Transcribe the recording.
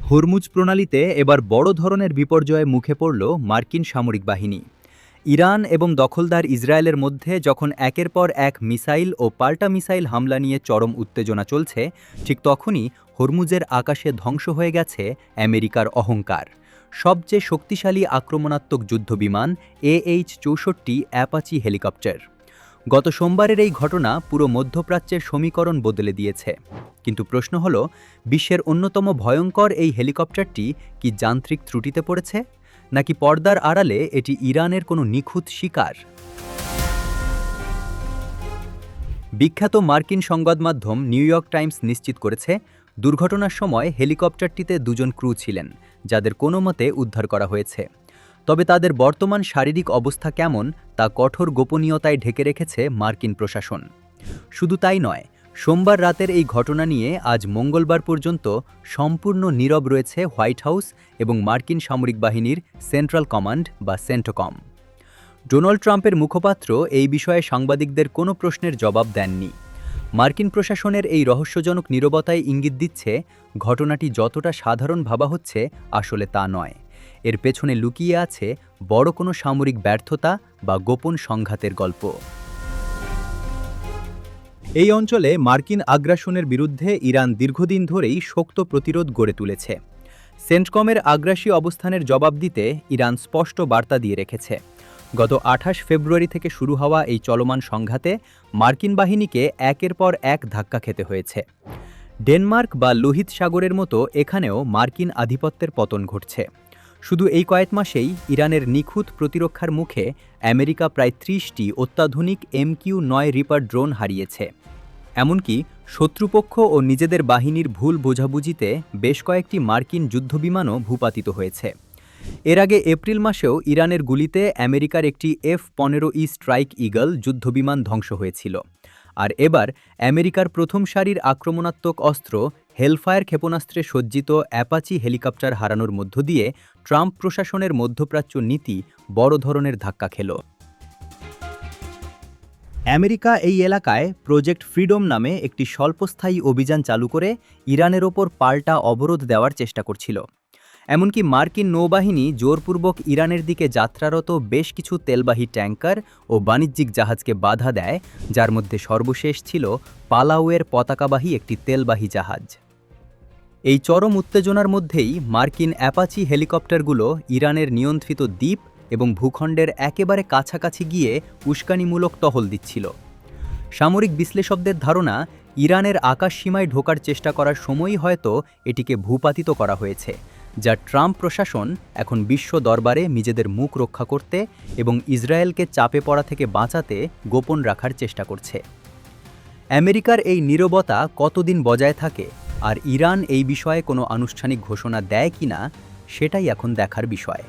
Hormuz প্রণালীতে এবার বড় ধরনের বিপর্যয়ে মুখে পড়ল মার্কিন সামরিক বাহিনী। ইরান এবং দখলদার ইসরায়েলের মধ্যে যখন একের পর এক মিসাইল ও পাল্টা মিসাইল হামলা নিয়ে চরম উত্তেজনা চলছে, ঠিক তখনই হরমুজের আকাশে ধ্বংস হয়ে গেছে আমেরিকার অহংকার, সবচেয়ে শক্তিশালী আক্রমণাত্মক যুদ্ধবিমান AH-64 অ্যাপাচি হেলিকপ্টার। গত সোমবারের এই ঘটনা পুরো মধ্যপ্রাচ্যের সমীকরণ বদলে দিয়েছে। কিন্তু প্রশ্ন হলো, বিশ্বের অন্যতম ভয়ঙ্কর এই হেলিকপ্টারটি কি যান্ত্রিক ত্রুটিতে পড়েছে, নাকি পর্দার আড়ালে এটি ইরানের কোনো নিখুঁত শিকার? বিখ্যাত মার্কিন সংবাদ মাধ্যম নিউ ইয়র্ক টাইমস নিশ্চিত করেছে, দুর্ঘটনার সময় হেলিকপ্টারটিতে দুজন ক্রু ছিলেন, যাদের কোনো মতে উদ্ধার করা হয়েছে। তবে তাদের বর্তমান শারীরিক অবস্থা কেমন তা কঠোর গোপনীয়তায় ঢেকে রেখেছে মার্কিন প্রশাসন। শুধু তাই নয়, সোমবার রাতের এই ঘটনা নিয়ে আজ মঙ্গলবার পর্যন্ত সম্পূর্ণ নীরব রয়েছে হোয়াইট হাউস এবং মার্কিন সামরিক বাহিনীর সেন্ট্রাল কমান্ড বা সেন্টোকম। ডোনাল্ড ট্রাম্পের মুখপাত্র এই বিষয়ে সাংবাদিকদের কোনো প্রশ্নের জবাব দেননি। মার্কিন প্রশাসনের এই রহস্যজনক নীরবতায় ইঙ্গিত দিচ্ছে, ঘটনাটি যতটা সাধারণ ভাবা হচ্ছে আসলে তা নয়। এর পেছনে লুকিয়ে আছে বড় কোনো সামরিক ব্যর্থতা বা গোপন সংঘাতের গল্প। এই অঞ্চলে মার্কিন আগ্রাসনের বিরুদ্ধে ইরান দীর্ঘদিন ধরেই শক্ত প্রতিরোধ গড়ে তুলেছে। সেন্টকমের আগ্রাসী অবস্থানের জবাব দিতে ইরান স্পষ্ট বার্তা দিয়ে রেখেছে। গত 28 ফেব্রুয়ারি থেকে শুরু হওয়া এই চলমান সংঘাতে মার্কিন বাহিনীকে একের পর এক ধাক্কা খেতে হয়েছে। ডেনমার্ক বা লোহিত সাগরের মতো এখানেও মার্কিন আধিপত্যের পতন ঘটছে। শুধু এই কয়েক মাসেই ইরানের নিখুঁত প্রতিরক্ষার মুখে আমেরিকা প্রায় 30টি অত্যাধুনিক MQ-9 রিপার ড্রোন হারিয়েছে। এমনকি শত্রুপক্ষ ও নিজেদের বাহিনীর ভুল বোঝাবুঝিতে বেশ কয়েকটি মার্কিন যুদ্ধবিমানও ভূপাতিত হয়েছে। এর আগে এপ্রিল মাসেও ইরানের গুলিতে আমেরিকার একটি F-15E স্ট্রাইক ঈগল যুদ্ধবিমান ধ্বংস হয়েছিল। আর এবার আমেরিকার প্রথম সারির আক্রমণাত্মক অস্ত্র হেলফায়ার ক্ষেপণাস্ত্রে সজ্জিত অ্যাপাচি হেলিকপ্টার হারানোর মধ্য দিয়ে ট্রাম্প প্রশাসনের মধ্যপ্রাচ্য নীতি বড় ধরনের ধাক্কা খেল। আমেরিকা এই এলাকায় প্রজেক্ট ফ্রিডম নামে একটি স্বল্পস্থায়ী অভিযান চালু করে ইরানের ওপর পাল্টা অবরোধ দেওয়ার চেষ্টা করছিল। এমনকি মার্কিন নৌবাহিনী জোরপূর্বক ইরানের দিকে যাত্রারত বেশ কিছু তেলবাহী ট্যাঙ্কার ও বাণিজ্যিক জাহাজকে বাধা দেয়, যার মধ্যে সর্বশেষ ছিল পালাউয়ের পতাকাবাহী একটি তেলবাহী জাহাজ। এই চরম উত্তেজনার মধ্যেই মার্কিন অ্যাপাচি হেলিকপ্টারগুলো ইরানের নিয়ন্ত্রিত দ্বীপ এবং ভূখণ্ডের একেবারে কাছাকাছি গিয়ে উস্কানিমূলক টহল দিচ্ছিল। সামরিক বিশ্লেষকদের ধারণা, ইরানের আকাশসীমায় ঢোকার চেষ্টা করার সময়ই হয়তো এটিকে ভূপাতিত করা হয়েছে, যা ট্রাম্প প্রশাসন এখন বিশ্ব দরবারে নিজেদের মুখ রক্ষা করতে এবং ইসরায়েলকে চাপে পড়া থেকে বাঁচাতে গোপন রাখার চেষ্টা করছে। আমেরিকার এই নীরবতা কতদিন বজায় থাকে আর ইরান এই বিষয়ে কোনো আনুষ্ঠানিক ঘোষণা দেয় কিনা, সেটাই এখন দেখার বিষয়।